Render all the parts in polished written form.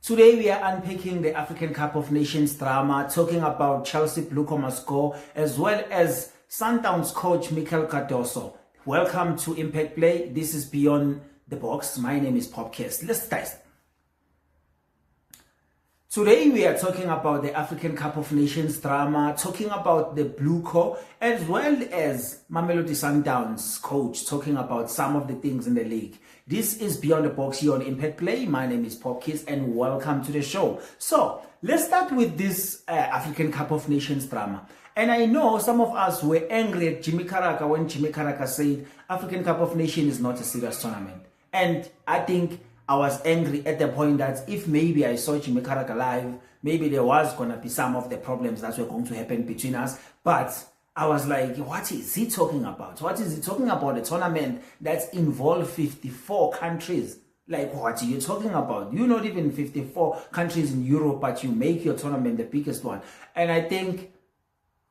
Today we are unpacking the African Cup of Nations drama, talking about Chelsea Blue Comma score, as well as Sundowns coach Mikel Cardoso. Welcome to Impact Play. This is Beyond the Box. My name is Popcast. Let's dive. Today we are talking about the African Cup of Nations drama, talking about the Blue Co, as well as Mamelodi Sundowns coach, talking about some of the things in the league. This is Beyond the Box here on Impact Play. My name is Popcast and welcome to the show. So let's start with this African Cup of Nations drama. And I know some of us were angry at Jimmy Carragher when Jimmy Carragher said African Cup of Nations is not a serious tournament. And I think I was angry at the point that if maybe I saw Jimmy Carragher live, maybe there was going to be some of the problems that were going to happen between us. But I was like, what is he talking about? What is he talking about? A tournament that's involved 54 countries. Like, what are you talking about? You're not even 54 countries in Europe, but you make your tournament the biggest one. And I think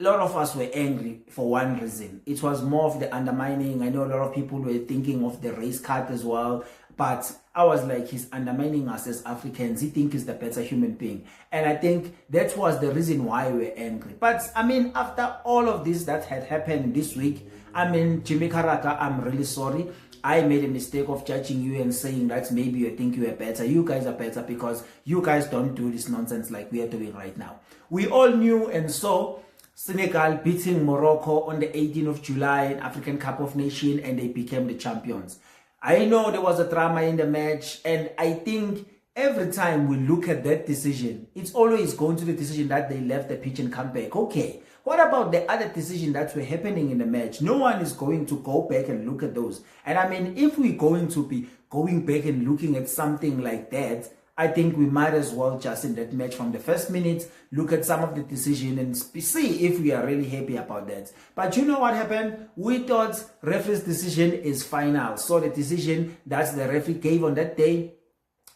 a lot of us were angry for one reason. It was more of the undermining. I know a lot of people were thinking of the race card as well. But I was like, he's undermining us as Africans. He thinks he's the better human being. And I think that was the reason why we were angry. But I mean, after all of this that had happened this week, I mean, Jimmy Carragher, I'm really sorry. I made a mistake of judging you and saying that maybe you think you are better. You guys are better because you guys don't do this nonsense like we are doing right now. We all knew and saw Senegal beating Morocco on the 18th of July in African Cup of Nations, and they became the champions. I know there was a drama in the match, and I think every time we look at that decision, it's always going to the decision that they left the pitch and come back. Okay, what about the other decisions that were happening in the match? No one is going to go back and look at those. And I mean, if we're going to be going back and looking at something like that, I think we might as well just in that match from the first minute, look at some of the decision and see if we are really happy about that. But you know what happened? We thought referee's decision is final. So the decision that the referee gave on that day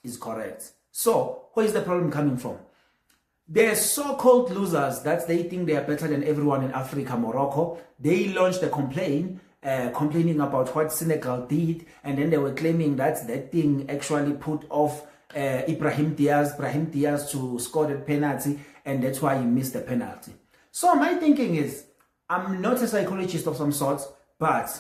is correct. So where is the problem coming from? The so-called losers that they think they are better than everyone in Africa, Morocco, they launched a complaint complaining about what Senegal did, and then they were claiming that thing actually put off Brahim Diaz to score the penalty, and that's why he missed the penalty. So my thinking is, I'm not a psychologist of some sort, but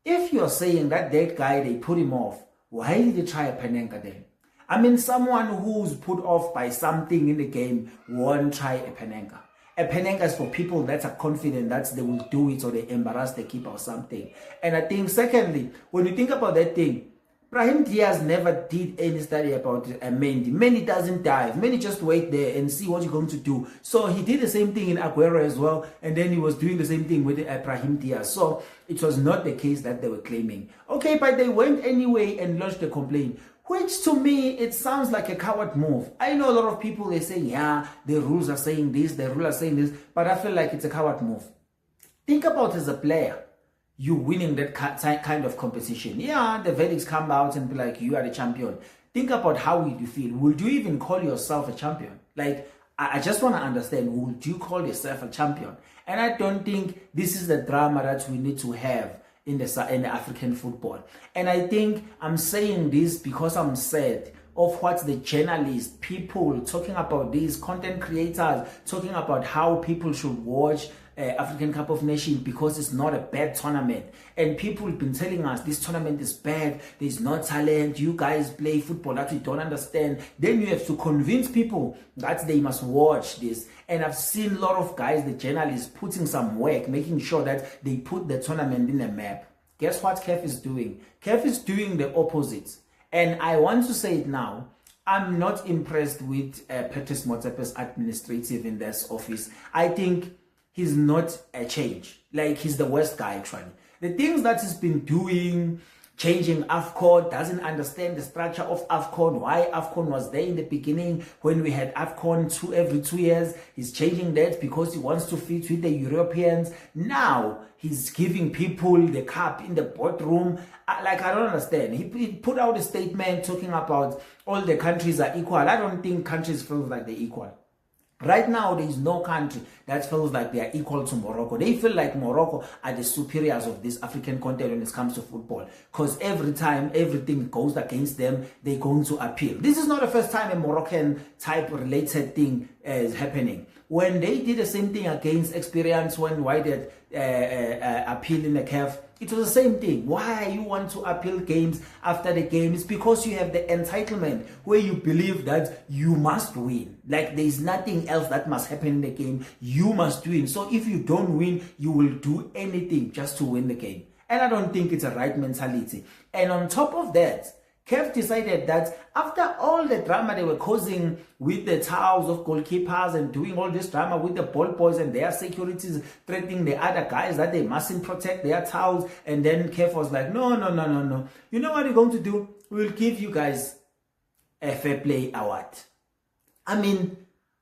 if you're saying that guy, they put him off, why did they try a Panenka then? I mean, someone who's put off by something in the game won't try a Panenka. A Panenka is for people that are confident that they will do it or they embarrass the keeper or something. And I think secondly, when you think about that thing, Brahim Diaz never did any study about Mendy. Mendy doesn't dive. Mendy just wait there and see what you're going to do. So he did the same thing in Aguero as well, and then he was doing the same thing with Brahim Diaz. So it was not the case that they were claiming. Okay, but they went anyway and lodged a complaint, which to me, it sounds like a coward move. I know a lot of people, they say, yeah, the rules are saying this, the rules are saying this, but I feel like it's a coward move. Think about as a player, you winning that kind of competition. Yeah, the verdicts come out and be like, you are the champion. Think about how would you feel. Would you even call yourself a champion? Like, I just want to understand, would you call yourself a champion? And I don't think this is the drama that we need to have in the African football. And I think I'm saying this because I'm sad of what the journalists, people talking about these content creators, talking about how people should watch African Cup of Nations because it's not a bad tournament. And people have been telling us this tournament is bad, there's no talent, you guys play football that we don't understand. Then you have to convince people that they must watch this. And I've seen a lot of guys, the journalists, putting some work, making sure that they put the tournament in a map. Guess what CAF is doing? CAF is doing the opposite. And I want to say it now, I'm not impressed with Patrice Motsepe's administrative in this office. I think he's not a change. Like, he's the worst guy, actually. The things that he's been doing, changing AFCON, doesn't understand the structure of AFCON, why AFCON was there in the beginning when we had AFCON every 2 years. He's changing that because he wants to fit with the Europeans. Now, he's giving people the cup in the boardroom. Like, I don't understand. He put out a statement talking about all the countries are equal. I don't think countries feel like they're equal. Right now, there is no country that feels like they are equal to Morocco. They feel like Morocco are the superiors of this African continent when it comes to football. Because every time everything goes against them, they're going to appeal. This is not the first time a Moroccan type related thing is happening. When they did the same thing against Experience when Wydad appeal in the CAF, it was the same thing. Why you want to appeal games after the game? It's because you have the entitlement where you believe that you must win. Like there is nothing else that must happen in the game. You must win. So if you don't win, you will do anything just to win the game. And I don't think it's a right mentality. And on top of that, CAF decided that after all the drama they were causing with the towels of goalkeepers and doing all this drama with the ball boys and their securities threatening the other guys that they mustn't protect their towels, and then CAF was like, no. You know what we're going to do? We'll give you guys a fair play award. I mean,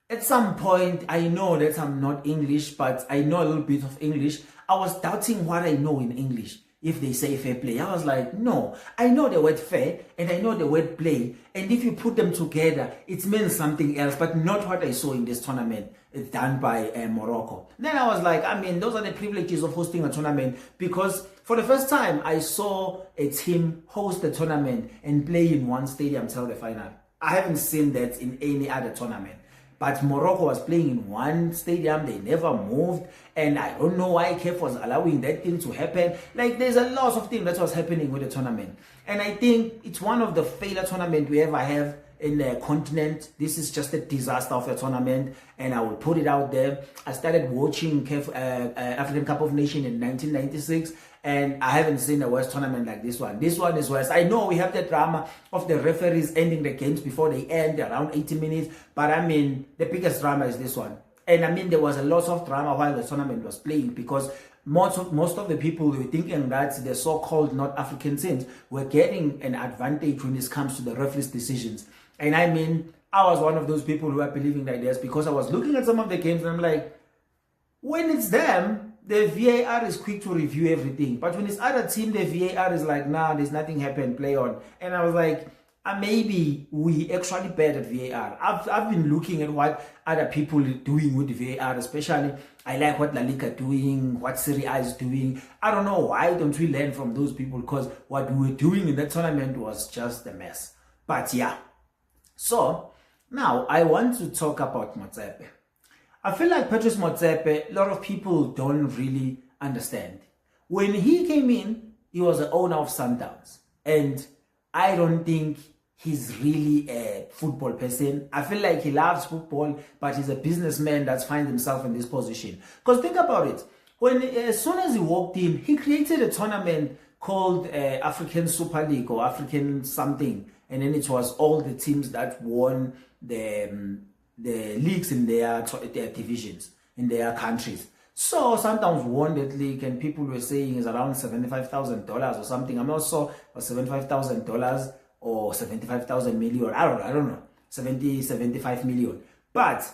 at some point, I know that I'm not English, but I know a little bit of English. I was doubting what I know in English. If they say fair play, I was like, no, I know the word fair and I know the word play. And if you put them together, it means something else, but not what I saw in this tournament done by Morocco. Then I was like, I mean, those are the privileges of hosting a tournament, because for the first time, I saw a team host a tournament and play in one stadium till the final. I haven't seen that in any other tournament. But Morocco was playing in one stadium, they never moved, and I don't know why CAF was allowing that thing to happen. Like, there's a lot of things that was happening with the tournament. And I think it's one of the failure tournament we ever have in the continent. This is just a disaster of a tournament, and I will put it out there. I started watching CAF, African Cup of Nations in 1996, and I haven't seen a worse tournament like this one. This one is worse. I know we have the drama of the referees ending the games before they end, around 80 minutes, but I mean, the biggest drama is this one. And I mean, there was a lot of drama while the tournament was playing, because most of the people were thinking that the so-called North African teams were getting an advantage when it comes to the referees' decisions. And I mean, I was one of those people who were believing that ideas, because I was looking at some of the games and I'm like, when it's them, the VAR is quick to review everything. But when it's other team, the VAR is like, nah, there's nothing happened, play on. And I was like, maybe we actually bad at VAR. I've been looking at what other people are doing with VAR, especially I like what La Liga doing, what Serie A is doing. I don't know, why don't we learn from those people? Because what we were doing in that tournament was just a mess. But yeah, so now I want to talk about Motsepe. I feel like Patrice Motsepe, a lot of people don't really understand. When he came in, he was the owner of Sundowns. And I don't think he's really a football person. I feel like he loves football, but he's a businessman that's finds himself in this position. Because think about it. As soon as he walked in, he created a tournament called African Super League or African something. And then it was all the teams that won the leagues in their divisions, in their countries. So Sundowns won that league, and people were saying it's around $75,000 or something. I'm not sure, or $75,000 or 75,000 million. I don't know, 75 million. But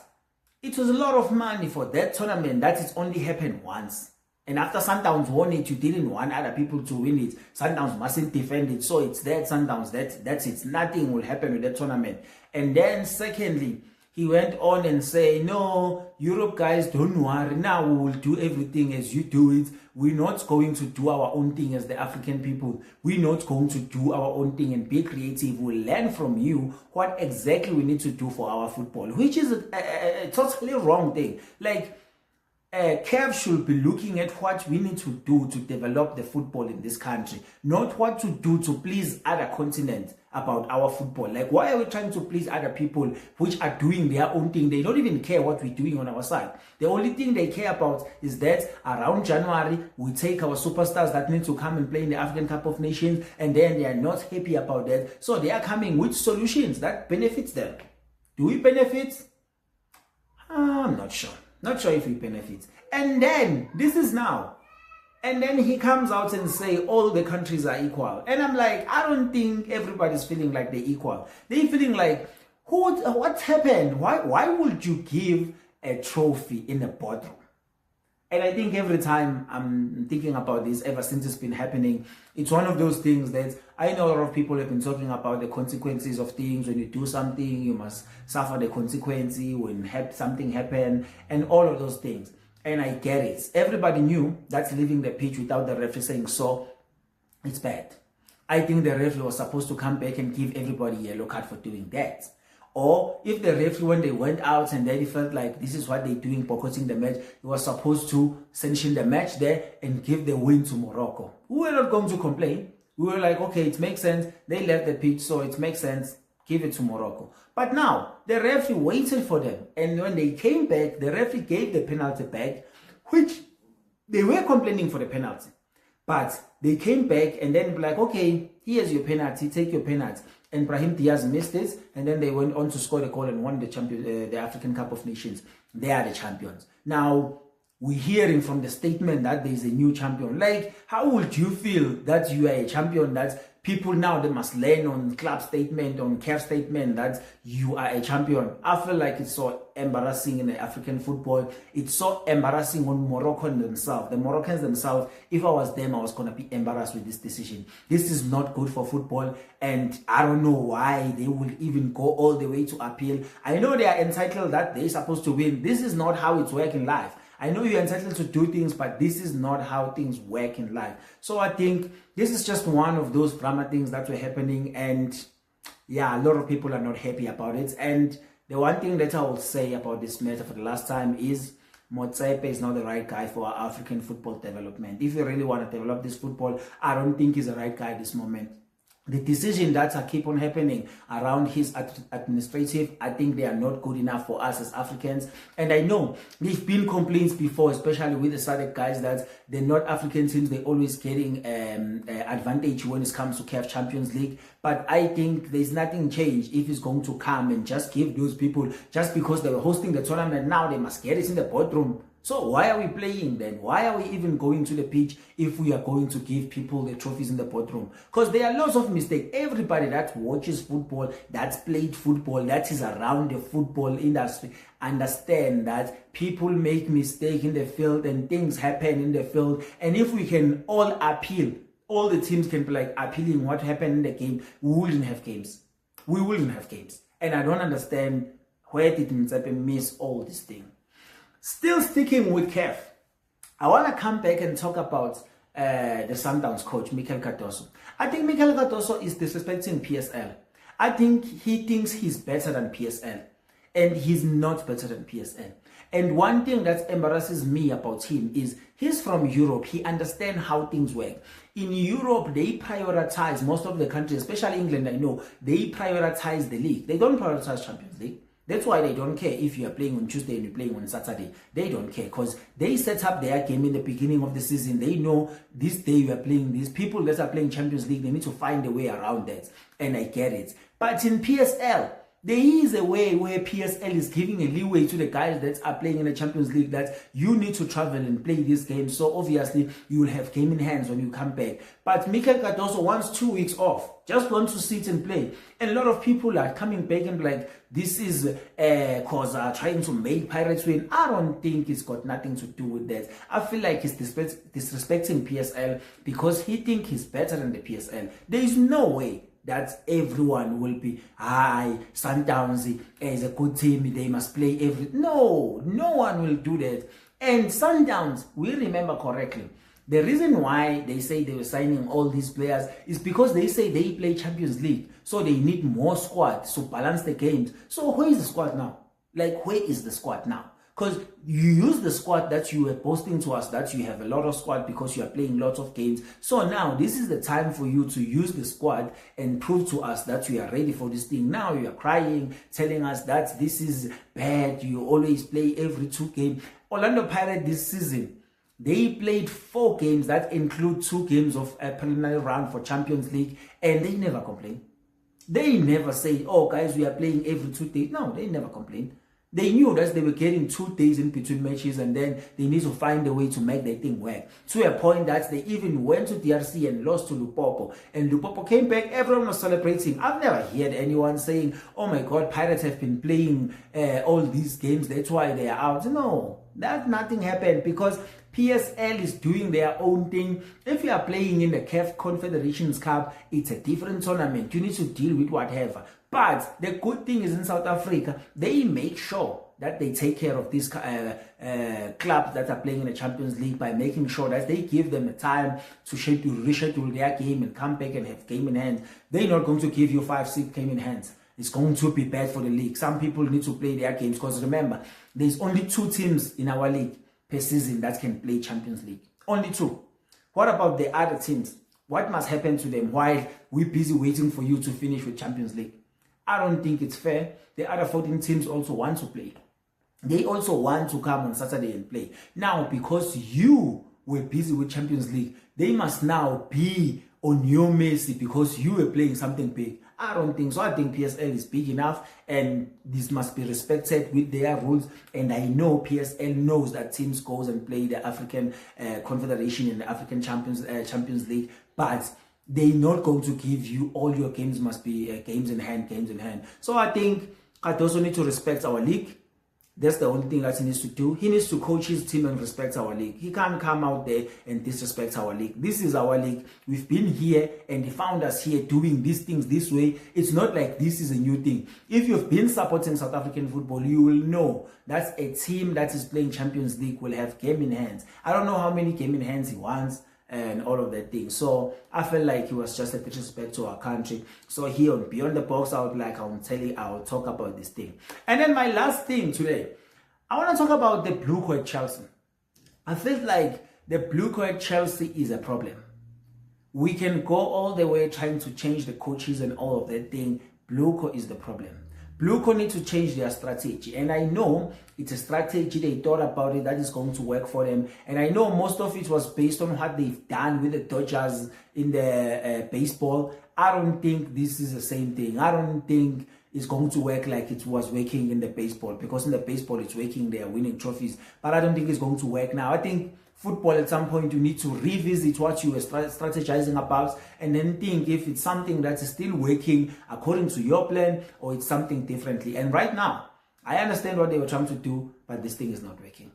it was a lot of money for that tournament that it's only happened once. And after Sundowns won it, you didn't want other people to win it. Sundowns mustn't defend it. So it's that Sundowns, that's it. Nothing will happen with that tournament. And then secondly, he went on and say, no, Europe guys, don't worry. Now we will do everything as you do it. We're not going to do our own thing as the African people. We're not going to do our own thing and be creative. We'll learn from you what exactly we need to do for our football, which is a totally wrong thing. Like, CAF should be looking at what we need to do to develop the football in this country, not what to do to please other continents about our football. Like, why are we trying to please other people which are doing their own thing? They don't even care what we're doing on our side. The only thing they care about is that around January, we take our superstars that need to come and play in the African Cup of Nations, and then they are not happy about that. So they are coming with solutions that benefits them. Do we benefit? I'm not sure. Not sure if we benefit. And then, this is now. And then he comes out and say all the countries are equal. And I'm like, I don't think everybody's feeling like they're equal. They're feeling like, what happened? Why would you give a trophy in a boardroom? And I think every time I'm thinking about this, ever since it's been happening, it's one of those things that I know a lot of people have been talking about the consequences of things. When you do something, you must suffer the consequence when something happen and all of those things. And I get it. Everybody knew that's leaving the pitch without the referee saying so. It's bad. I think the referee was supposed to come back and give everybody a yellow card for doing that. Or if the referee, when they went out and then he felt like this is what they're doing, boycotting the match, he was supposed to sanction the match there and give the win to Morocco. We were not going to complain. We were like, okay, it makes sense. They left the pitch, so it makes sense. Give it to Morocco. But now, the referee waited for them. And when they came back, the referee gave the penalty back, which they were complaining for the penalty. But they came back and then like, okay, here's your penalty, take your penalty. And Brahim Diaz missed it, and then they went on to score the goal and won the African Cup of Nations. They are the champions. Now, we're hearing from the statement that there is a new champion. Like, how would you feel that you are a champion, that people now, they must learn on club statement, on CAF statement that you are a champion? I feel like it's so embarrassing in the African football. It's so embarrassing on Moroccan themselves. The Moroccans themselves, if I was them, I was going to be embarrassed with this decision. This is not good for football, and I don't know why they will even go all the way to appeal. I know they are entitled that they're supposed to win. This is not how it's working life. I know you're entitled to do things, but this is not how things work in life. So I think this is just one of those drama things that were happening, and yeah, a lot of people are not happy about it. And the one thing that I will say about this matter for the last time is Motsepe is not the right guy for our African football development. If you really want to develop this football, I don't think he's the right guy at this moment. The decision that are keep on happening around his administrative, I think they are not good enough for us as Africans. And I know there've been complaints before, especially with the SADC guys, that the North African teams, they're always getting advantage when it comes to CAF Champions League. But I think there's nothing changed if it's going to come and just give those people, just because they were hosting the tournament, now they must get it in the boardroom. So why are we playing then? Why are we even going to the pitch if we are going to give people the trophies in the boardroom? Because there are lots of mistakes. Everybody that watches football, that's played football, that is around the football industry, understand that people make mistakes in the field and things happen in the field. And if we can all appeal, all the teams can be like appealing what happened in the game, we wouldn't have games. We wouldn't have games. And I don't understand where did Motsepe miss all this thing. Still sticking with CAF, I want to come back and talk about the Sundowns coach, Mikel Cardoso. I think Mikel Cardoso is disrespecting PSL. I think he thinks he's better than PSL, and he's not better than PSL. And one thing that embarrasses me about him is he's from Europe. He understands how things work. In Europe, they prioritize, most of the countries, especially England, I know, they prioritize the league. They don't prioritize Champions League. That's why they don't care if you are playing on Tuesday and you're playing on Saturday. They don't care because they set up their game in the beginning of the season. They know this day you are playing this. People that are playing Champions League, they need to find a way around that. And I get it. But in PSL, there is a way where PSL is giving a leeway to the guys that are playing in the Champions League that you need to travel and play this game. So obviously you will have game in hands when you come back. But Mikel Cardoso wants 2 weeks off, just wants to sit and play. And a lot of people are coming back and be like, this is cause trying to make Pirates win. I don't think it's got nothing to do with that. I feel like he's disrespecting PSL because he thinks he's better than the PSL. There is no way that everyone will be, Sundowns is a good team, they must play every... No one will do that. And Sundowns, we remember correctly, the reason why they say they were signing all these players is because they say they play Champions League, so they need more squad to balance the games. So where is the squad now? Like, where is the squad now? Because you use the squad that you were posting to us, that you have a lot of squad because you are playing lots of games. So now this is the time for you to use the squad and prove to us that you are ready for this thing. Now you are crying, telling us that this is bad. You always play every 2 games. Orlando Pirates this season, they played 4 games that include 2 games of a preliminary round for Champions League, and they never complain. They never say, oh guys, we are playing every 2 days. No, they never complain. They knew that they were getting 2 days in between matches, and then they need to find a way to make their thing work. To a point that they even went to DRC and lost to Lupopo. And Lupopo came back, everyone was celebrating. I've never heard anyone saying, oh my God, Pirates have been playing all these games, that's why they are out. No, that nothing happened, because PSL is doing their own thing. If you are playing in the CAF Confederations Cup, it's a different tournament. You need to deal with whatever. But the good thing is in South Africa, they make sure that they take care of these clubs that are playing in the Champions League by making sure that they give them the time to reschedule their game and come back and have game in hand. They're not going to give you 5-6 game in hands. It's going to be bad for the league. Some people need to play their games, because remember, there's only 2 teams in our league per season that can play Champions League. Only 2. What about the other teams? What must happen to them while we're busy waiting for you to finish with Champions League? I don't think it's fair. The other 14 teams also want to play. They also want to come on Saturday and play. Now, because you were busy with Champions League, they must now be on your mercy because you were playing something big. I don't think so. I think PSL is big enough, and this must be respected with their rules. And I know PSL knows that teams goes and play the African Confederation and the African Champions League, but they're not going to give you all your games must be games in hand. So I think Cardoso needs to respect our league. That's the only thing that he needs to do. He needs to coach his team and respect our league. He can't come out there and disrespect our league. This is our league. We've been here and he found us here doing these things this way. It's not like this is a new thing. If you've been supporting South African football, you will know that a team that is playing Champions League will have game in hands. I don't know how many game in hands he wants and all of that thing. So I felt like it was just a disrespect to our country. So here on Beyond the Box, I'll talk about this thing. And then my last thing today, I want to talk about the Blue Coat Chelsea. I feel like the Blue Coat Chelsea is a problem. We can go all the way trying to change the coaches and all of that thing. Blue Coat is the problem. Blue Coat need to change their strategy, and I know it's a strategy they thought about it that is going to work for them, and I know most of it was based on what they've done with the Dodgers in the baseball. I don't think this is the same thing. I don't think it's going to work like it was working in the baseball, because in the baseball it's working, they are winning trophies, but I don't think it's going to work now. I think football, at some point, you need to revisit what you were strategizing about and then think if it's something that is still working according to your plan or it's something differently. And right now, I understand what they were trying to do, but this thing is not working.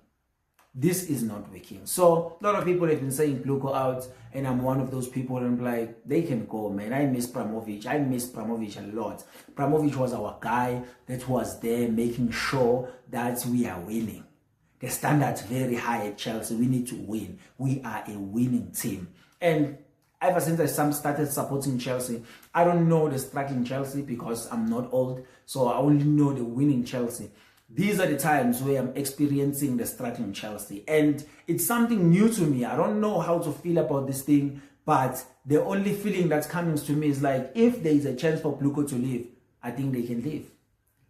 This is not working. So a lot of people have been saying Blue go out, and I'm one of those people, and I'm like, they can go, man. I miss Pramovic. I miss Pramovic a lot. Pramovic was our guy that was there making sure that we are winning. The standard's very high at Chelsea. We need to win. We are a winning team. And ever since I started supporting Chelsea, I don't know the struggling Chelsea because I'm not old. So I only know the winning Chelsea. These are the times where I'm experiencing the struggling Chelsea. And it's something new to me. I don't know how to feel about this thing. But the only feeling that's coming to me is like, if there is a chance for Blue Coat to leave, I think they can leave.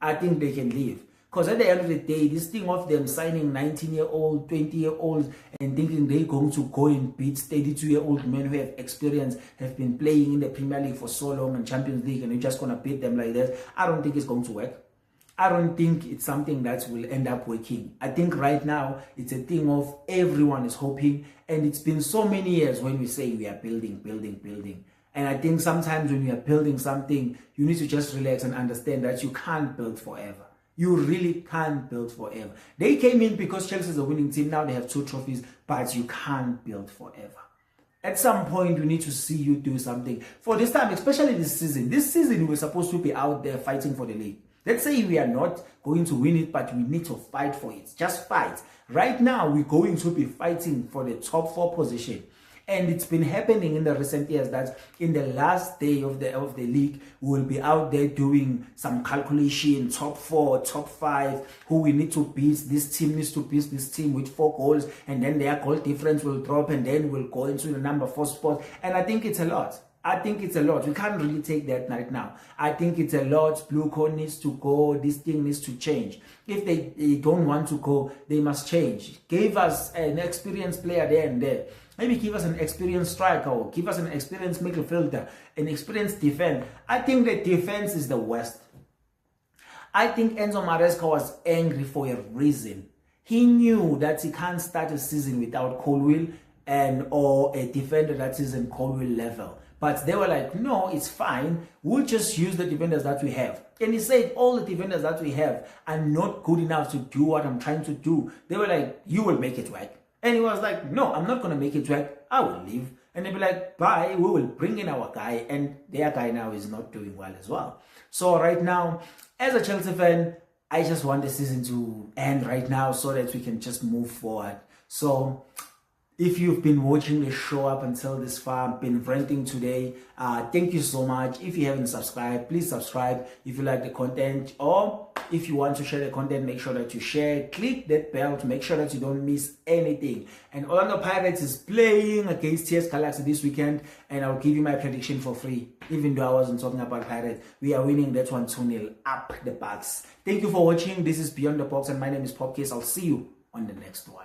I think they can leave. Because at the end of the day, this thing of them signing 19-year-old, 20-year-olds and thinking they're going to go and beat 32-year-old men who have experience, have been playing in the Premier League for so long and Champions League, and you're just going to beat them like that, I don't think it's going to work. I don't think it's something that will end up working. I think right now, it's a thing of everyone is hoping, and it's been so many years when we say we are building. And I think sometimes when you are building something, you need to just relax and understand that you can't build forever. You really can't build forever. They came in because Chelsea is a winning team. Now they have 2 trophies, but you can't build forever. At some point, we need to see you do something. For this time, especially this season. This season, we're supposed to be out there fighting for the league. Let's say we are not going to win it, but we need to fight for it. Just fight. Right now, we're going to be fighting for the top 4 position. And it's been happening in the recent years that in the last day of the league, we will be out there doing some calculation, top 4, top 5, who we need to beat. This team needs to beat this team with 4 goals, and then their goal difference will drop, and then we'll go into the number 4 spot. And I think it's a lot. We can't really take that right now. I think it's a lot. Blue Coat needs to go. This thing needs to change. If they don't want to go, they must change. Give us an experienced player there and there. Maybe give us an experienced striker, or give us an experienced midfielder, an experienced defense. I think the defense is the worst. I think Enzo Maresca was angry for a reason. He knew that he can't start a season without Colwill or a defender that is in Colwill level. But they were like, no, it's fine. We'll just use the defenders that we have. And he said, all the defenders that we have are not good enough to do what I'm trying to do. They were like, you will make it work. And he was like, no, I'm not going to make it work. I will leave. And they'll be like, bye, we will bring in our guy. And their guy now is not doing well as well. So right now, as a Chelsea fan, I just want the season to end right now so that we can just move forward. So if you've been watching the show up until this far, been ranting today, thank you so much. If you haven't subscribed, please subscribe if you like the content, or if you want to share the content, make sure that you share. Click that bell to make sure that you don't miss anything. And Orlando Pirates is playing against TS Galaxy this weekend, and I'll give you my prediction for free. Even though I wasn't talking about Pirates, we are winning that one 2-0 up the Bucks. Thank you for watching. This is Beyond the Box, and my name is Popcase. I'll see you on the next one.